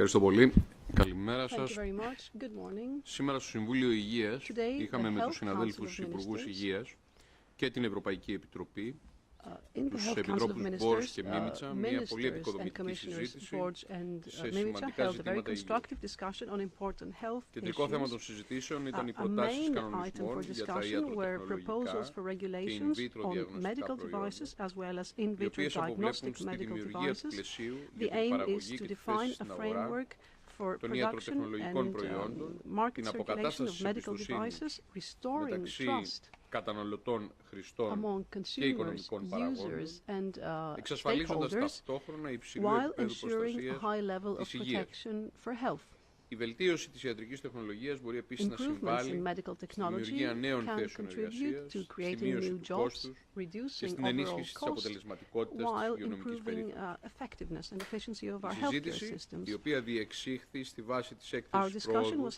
Ευχαριστώ πολύ. Καλημέρα σας. Σήμερα στο Συμβούλιο Υγείας είχαμε με τους συναδέλφους Υπουργούς Υγείας και την Ευρωπαϊκή Επιτροπή, τους Επιτρόπους Μπόρς και Μίμητσα, μια πολύ επικοδομητική συζήτηση σε σημαντικά ζητήματα υγείας. Κεντρικό θέμα των συζητήσεων ήταν οι προτάσεις κανονισμών για τα ιατροτεχνολογικά και in vitro διαγνωστικά προϊόντα, οι οποίες αποβλέπουν στη δημιουργία του πλαισίου για την παραγωγή και τη θέση στην αγορά των ιατροτεχνολογικών προϊόντων, την αποκατάσταση της εμπιστοσύνης μεταξύ καταναλωτών, χρηστών και οικονομικών παραγόντων, εξασφαλίζοντας ταυτόχρονα υψηλού επίπεδου προστασίας της υγείας. Η βελτίωση της ιατρικής τεχνολογίας μπορεί επίσης να συμβάλλει στη δημιουργία νέων θέσεων εργασίας, στη μείωση του κόστους και στην ενίσχυση της αποτελεσματικότητας της υγειονομικής περίθαλψης. Η συζήτηση, η οποία διεξήχθη στη βάση της έκθεσης πρόοδου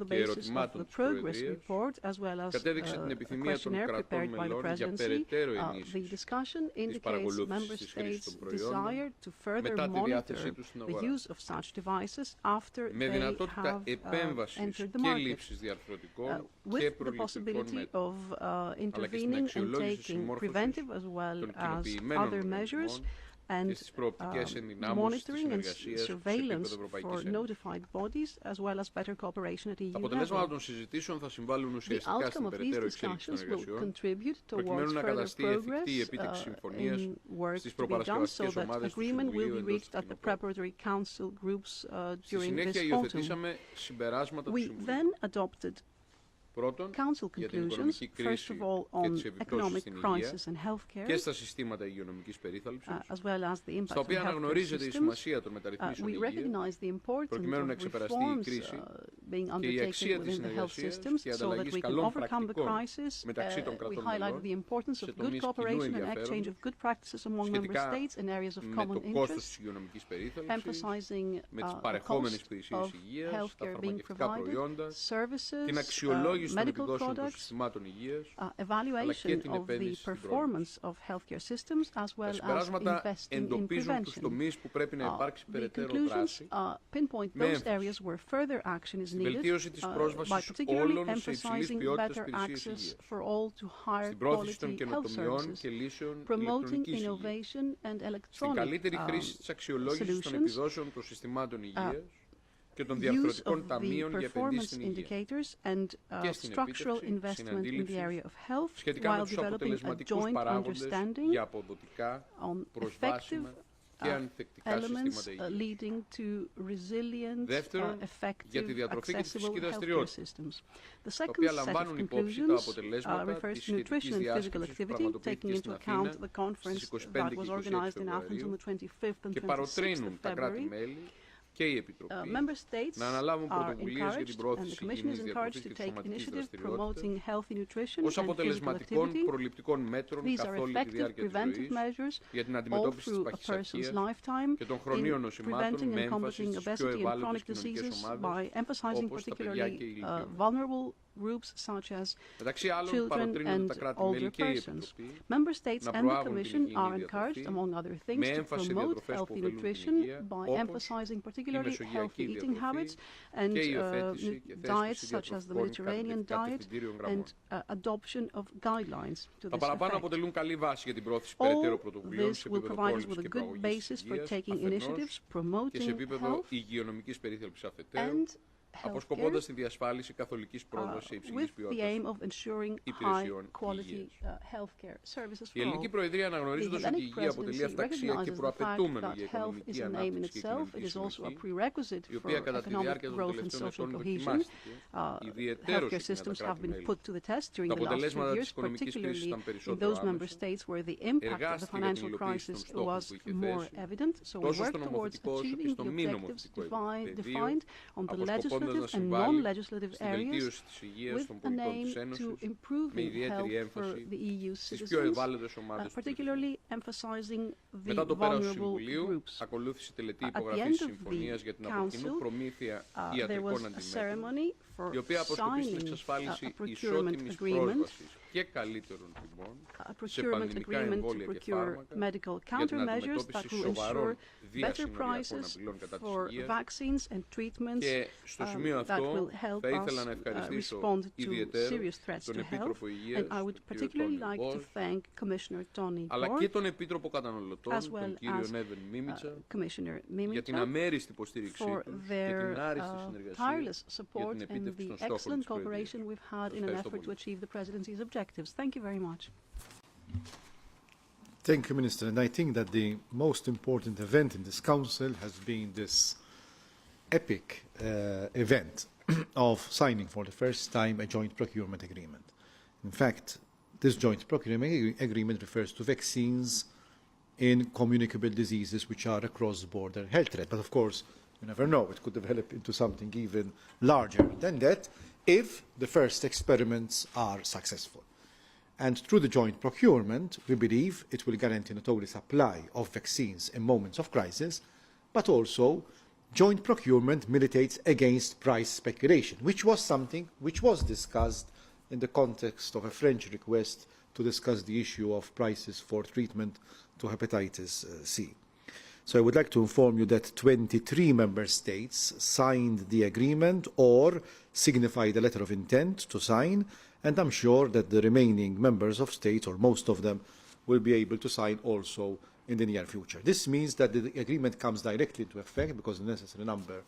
και ερωτημάτων της Προεδρίας, κατέδειξε την επιθυμία των κρατών μελών για περαιτέρω ενίσχυση της παρακολούθησης της χρήσης των προϊόντων μετά τη διάθεσή τους στην αγορά, με δυνατότητα επέμβασης και λήψης διαρθρωτικών και προληπτικών μέτρων, αλλά και στην αξιολόγηση συμμόρφωσης των κοινοποιημένων οργανισμών και στις προοπτικές ενδυνάμωσης της συνεργασίας σε επίπεδο Ευρωπαϊκής Ένωσης. Τα αποτελέσματα των συζητήσεων θα συμβάλλουν ουσιαστικά στην περαιτέρω εξέλιξη των εργασιών, προκειμένου να καταστεί εφικτή η επίτευξη συμφωνίας στις προπαρασκευαστικές ομάδες του Συμβουλίου εντός του φθινοπόρου. Στη συνέχεια υιοθετήσαμε συμπεράσματα του Συμβουλίου. Πρώτον, για την οικονομική κρίση και τις επιπτώσεις στην υγεία και στα συστήματα υγειονομικής περίθαλψης, στα οποία αναγνωρίζεται η σημασία των μεταρρυθμίσεων υγείας, προκειμένου να ξεπεραστεί η κρίση και η αξία της συνεργασίας και ανταλλαγής καλών πρακτικών μεταξύ των κρατών μελών σε τομείς κοινού ενδιαφέροντος σχετικά με το κόστος της υγειονομικής περίθαλψης, με τις παρεχόμενες υπηρεσίες υγείας, τα φαρμακευτικά προϊόντα, την αξιολόγηση των επιδόσεων των συστημάτων υγείας, αλλά και την επένδυση στην πρόληψη. Τα συμπεράσματα εντοπίζουν τους τομείς που πρέπει να υπάρξει περαιτέρω δράση, με έμφαση στη βελτίωση της πρόσβασης όλων σε υψηλής ποιότητας υπηρεσίες υγείας, στην πρόθεση των καινοτομιών και λύσεων ηλεκτρονικής υγείας, στην καλύτερη χρήση της αξιολόγησης των επιδόσεων των συστημάτων υγείας και των διαρθρωτικών ταμείων για επενδύσεις στην υγεία και στην επίτευξη, στην αντίληψη σχετικά με τους αποτελεσματικούς παράγοντες για αποδοτικά, προσβάσιμα και ανθεκτικά συστήματα υγείας. Δεύτερον, για τη διατροφή και τη φυσική δραστηριότητα, τα οποία λαμβάνουν υπόψη τα αποτελέσματα της σχετικής διάσκεψης που πραγματοποιήθηκε στην Αθήνα στις 25 και 26 Φεβρουαρίου και παροτρύνουν τα κράτη-μέλη και η Επιτροπή να αναλάβουν πρωτοβουλίες για την προώθηση υγιεινής διατροφής και της σωματικής δραστηριότητας ως αποτελεσματικών προληπτικών μέτρων καθ' όλη τη διάρκεια της ζωής για την αντιμετώπιση της παχυσαρκίας και των χρονίων νοσημάτων με έμφαση στις πιο ευάλωτες κοινωνικές ομάδες όπως τα παιδιά και οι ηλικιωμένοι. Μεταξύ άλλων, παροτρύνονται τα κράτη-μέλη και η Επιτροπή να προάγουν την υγιεινή διατροφή με έμφαση σε διατροφές που ωφελούν την υγεία, όπως η μεσογειακή διατροφή και η υιοθέτηση και θέσπιση διατροφικών και κατευθυντήριων γραμμών. Τα παραπάνω αποτελούν καλή βάση για την πρόθεση περαιτέρω πρωτοβουλειών σε επίπεδο πρόληψης και προαγωγής της υγείας αφενός και σε επίπεδο υγειονομικής περίθαλψης αφετέρου, αποσκοπώντας τη διασφάλιση καθολικής πρόσβασης σε υψηλής ποιότητας υπηρεσιών υγείας. Η Ελληνική Προεδρία, αναγνωρίζοντας ότι η υγεία αποτελεί αυταξία και προαπαιτούμενο για οικονομική ανάπτυξη και κοινωνική συνοχή, η οποία κατά τη διάρκεια των τελευταίων ετών δοκιμάστηκε ιδιαιτέρως συχνά τα κράτη-μέλη. Τα αποτελέσματα της οικονομικής κρίσης ήταν περισσότερο άμεσα, εργάστηκε για την υλοποίηση των στόχων που είχε θέσει, τόσο στο νομοθετικό όσο και στο μη νομοθετικό πεδίο, αποσκοπώντας να συμβάλλει στη βελτίωση της υγείας των πολιτών της Ένωσης με ιδιαίτερη έμφαση στις πιο ευάλωτες ομάδες του πληθυσμού. Μετά το πέρας του Συμβουλίου, ακολούθησε τελετή υπογραφής συμφωνίας για την από κοινού προμήθεια ιατρικών αντιμέτρων, η οποία αποσκοπεί στην εξασφάλιση ισότιμης πρόσβασης και καλύτερων τιμών σε procurement πανδημικά agreement to εμβόλια και procure φάρμακα medical για την countermeasures that αντιμετώπιση will ensure σοβαρών better διασυνοριακών prices απειλών κατά της for υγείας. vaccines and treatments Και στο σημείο that αυτό will help θα ήθελα us να ευχαριστήσω respond to ιδιαιτέρως serious threats τον to health. Επίτροπο Υγείας, And I would τον κύριο particularly Τόνι like to Μπορς, thank Commissioner Tony αλλά Borg, και τον Επίτροπο Καταναλωτών, as well τον κύριο as Νέβεν Μίμητσα, Commissioner για την Mimica, αμέριστη υποστήριξή for τους και την their άριστη συνεργασία tireless για support την and επίτευξη the των στόχων excellent της Προεδρίας. cooperation we've had in an Ευχαριστώ effort to πολύ. achieve the Presidency's objectives. Thank you very much. Thank you, Minister. And I think that the most important event in this Council has been this epic event of signing for the first time a joint procurement agreement. In fact, this joint procurement agreement refers to vaccines in communicable diseases which are a cross-border health threat. But of course, you never know, it could develop into something even larger than that if the first experiments are successful. And through the joint procurement, we believe it will guarantee not only supply of vaccines in moments of crisis, but also joint procurement militates against price speculation, which was something which was discussed in the context of a French request to discuss the issue of prices for treatment to hepatitis C. So I would like to inform you that 23 member states signed the agreement or signified a letter of intent to sign, and I'm sure that the remaining members of states, or most of them, will be able to sign also in the near future. This means that the agreement comes directly into effect because the necessary number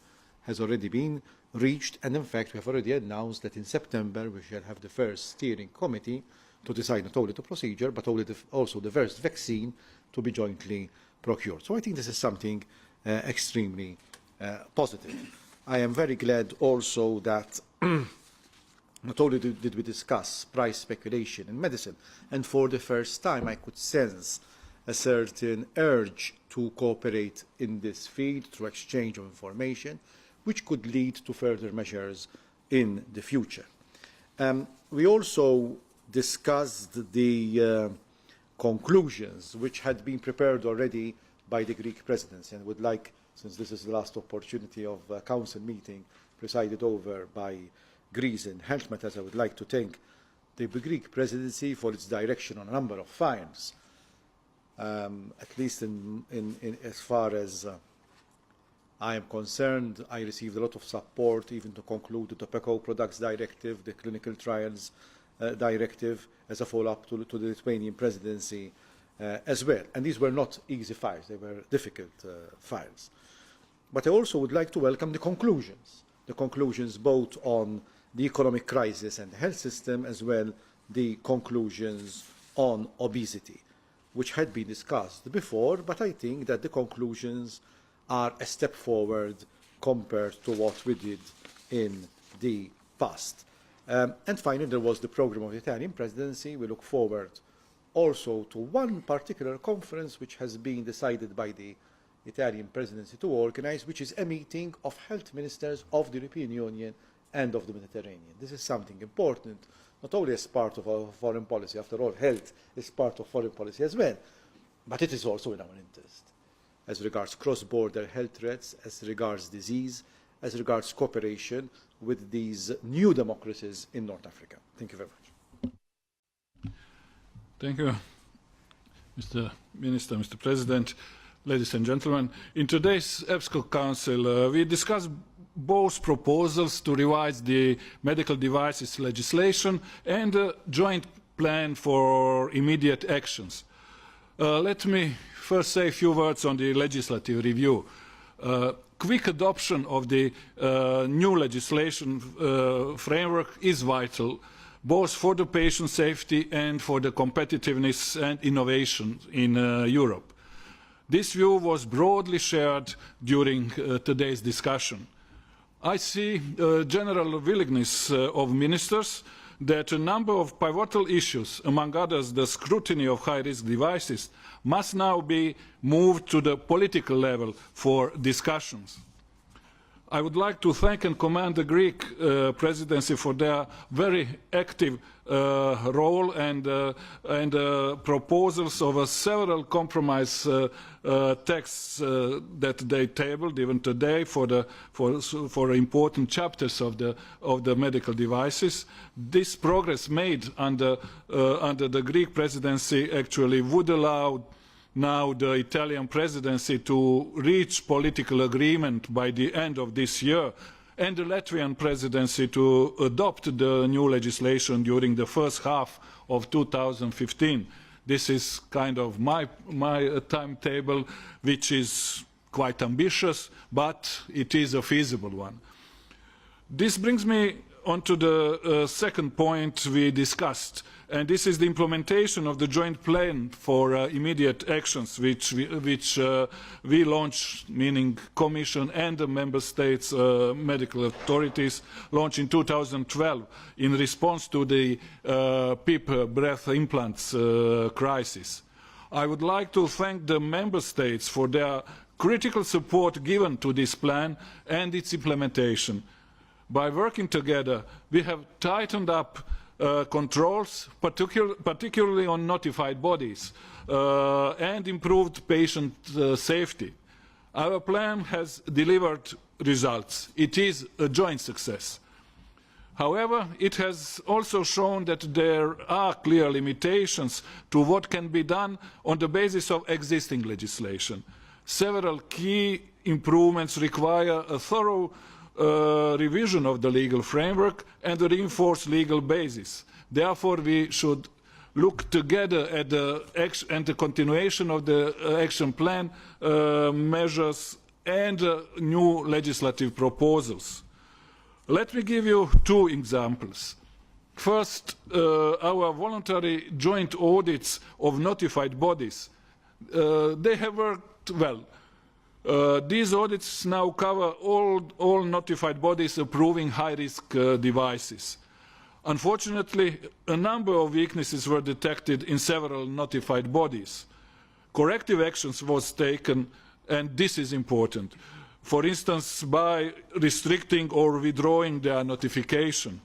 has already been reached, and in fact we have already announced that in September we shall have the first steering committee to decide not only the procedure but also the first vaccine to be jointly procured. So I think this is something extremely positive. I am very glad also that not only did we discuss price speculation in medicine, and for the first time I could sense a certain urge to cooperate in this field through exchange of information, which could lead to further measures in the future. We also discussed the conclusions which had been prepared already by the Greek Presidency, and would like, since this is the last opportunity of a Council meeting presided over by Greece in health matters, I would like to thank the Greek Presidency for its direction on a number of files, at least as far as I am concerned. I received a lot of support even to conclude the tobacco products directive, the clinical trials directive, as a follow-up to the Lithuanian presidency as well. And these were not easy files, they were difficult files. But I also would like to welcome the conclusions both on the economic crisis and the health system, as well the conclusions on obesity, which had been discussed before, but I think that the conclusions are a step forward compared to what we did in the past. And finally, there was the programme of the Italian presidency. We look forward also to one particular conference which has been decided by the Italian presidency to organise, which is a meeting of health ministers of the European Union and of the Mediterranean. This is something important, not only as part of our foreign policy. After all, health is part of foreign policy as well, but it is also in our interest, as regards cross-border health threats, as regards disease, as regards cooperation with these new democracies in North Africa. Thank you very much. Thank you, Mr. Minister, Mr. President, ladies and gentlemen. In today's EPSCO Council, we discussed both proposals to revise the medical devices legislation and a joint plan for immediate actions. Let me first say a few words on the legislative review. Quick adoption of the new legislation framework is vital, both for the patient safety and for the competitiveness and innovation in Europe. This view was broadly shared during today's discussion. I see a general willingness of ministers that a number of pivotal issues, among others the scrutiny of high-risk devices, must now be moved to the political level for discussions. I would like to thank and commend the Greek presidency for their very active role and proposals of several compromise texts that they tabled even today for important chapters of the medical devices. This progress made under the Greek presidency actually would allow now the Italian presidency to reach political agreement by the end of this year, and the Latvian presidency to adopt the new legislation during the first half of 2015. This is kind of my timetable, which is quite ambitious, but it is a feasible one. This brings me on to the second point we discussed, and this is the implementation of the joint plan for immediate actions which we launched, meaning Commission and the Member States medical authorities launched in 2012 in response to the PIP breath implants crisis. I would like to thank the Member States for their critical support given to this plan and its implementation. By working together, we have tightened up controls, particularly on notified bodies, and improved patient safety. Our plan has delivered results. It is a joint success. However, it has also shown that there are clear limitations to what can be done on the basis of existing legislation. Several key improvements require a thorough revision of the legal framework and a reinforced legal basis. Therefore, we should look together at the continuation of the action plan measures and new legislative proposals. Let me give you two examples. First, our voluntary joint audits of notified bodies. They have worked well. These audits now cover all notified bodies approving high-risk devices. Unfortunately, a number of weaknesses were detected in several notified bodies. Corrective actions was taken, and this is important. For instance, by restricting or withdrawing their notification.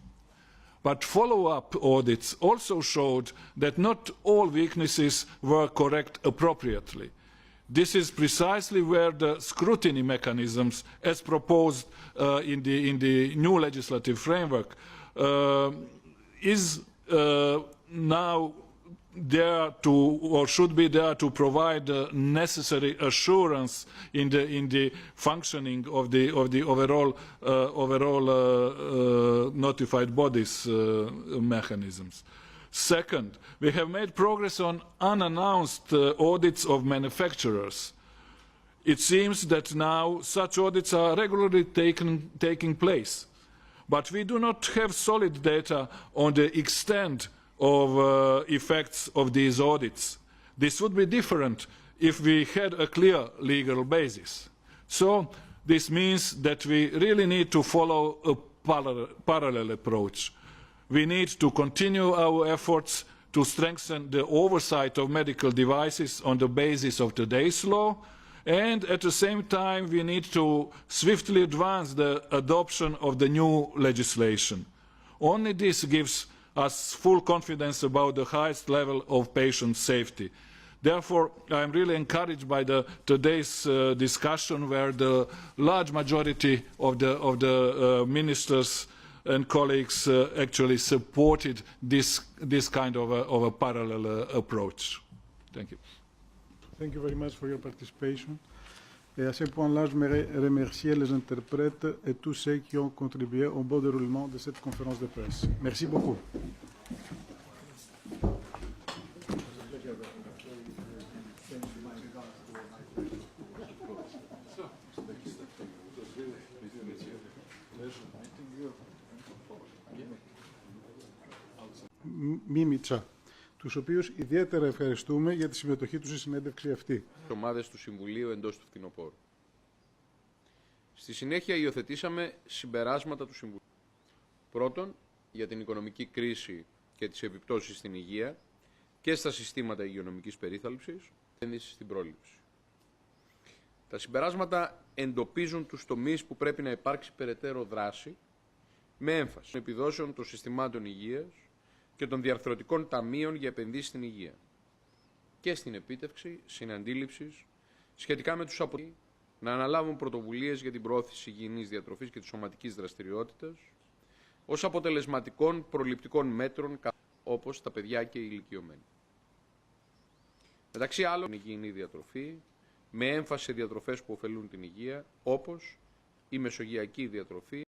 But follow-up audits also showed that not all weaknesses were corrected appropriately. This is precisely where the scrutiny mechanisms, as proposed in the new legislative framework, is now there to, or should be there to provide necessary assurance in the functioning of the overall notified bodies mechanisms. Second, we have made progress on unannounced audits of manufacturers. It seems that now such audits are regularly taking place, but we do not have solid data on the extent of effects of these audits. This would be different if we had a clear legal basis. So this means that we really need to follow a parallel approach. We need to continue our efforts to strengthen the oversight of medical devices on the basis of today's law, and at the same time we need to swiftly advance the adoption of the new legislation. Only this gives us full confidence about the highest level of patient safety. Therefore, I am really encouraged by today's discussion, where the large majority of the ministers and colleagues actually supported this kind of a parallel approach. Thank you. Thank you very much for your participation. Et à ce point-là, je voudrais remercier les interprètes et tous ceux qui ont contribué au bon déroulement de cette conférence de presse. Merci beaucoup. Μίμητσα, τους οποίους ιδιαίτερα ευχαριστούμε για τη συμμετοχή τους στη συνέντευξη αυτή. Ομάδες του Συμβουλίου εντός του φθινοπόρου. Στη συνέχεια υιοθετήσαμε συμπεράσματα του Συμβουλίου. Πρώτον, για την οικονομική κρίση και τις επιπτώσεις στην υγεία και στα συστήματα υγειονομικής περίθαλψης, επένδυση στην πρόληψη. Τα συμπεράσματα εντοπίζουν τους τομείς που πρέπει να υπάρξει περαιτέρω δράση, με έμφαση των επιδόσεων των συστημάτων υγείας και των διαρθρωτικών ταμείων για επενδύσεις στην υγεία και στην επίτευξη συναντήληψης σχετικά με τους αποτελεσματικούς να αναλάβουν πρωτοβουλίες για την προώθηση υγιεινής διατροφής και της σωματικής δραστηριότητας ως αποτελεσματικών προληπτικών μέτρων όπως τα παιδιά και οι ηλικιωμένοι. Μεταξύ άλλων, η υγιεινή διατροφή με έμφαση σε διατροφές που ωφελούν την υγεία, όπως η μεσογειακή διατροφή,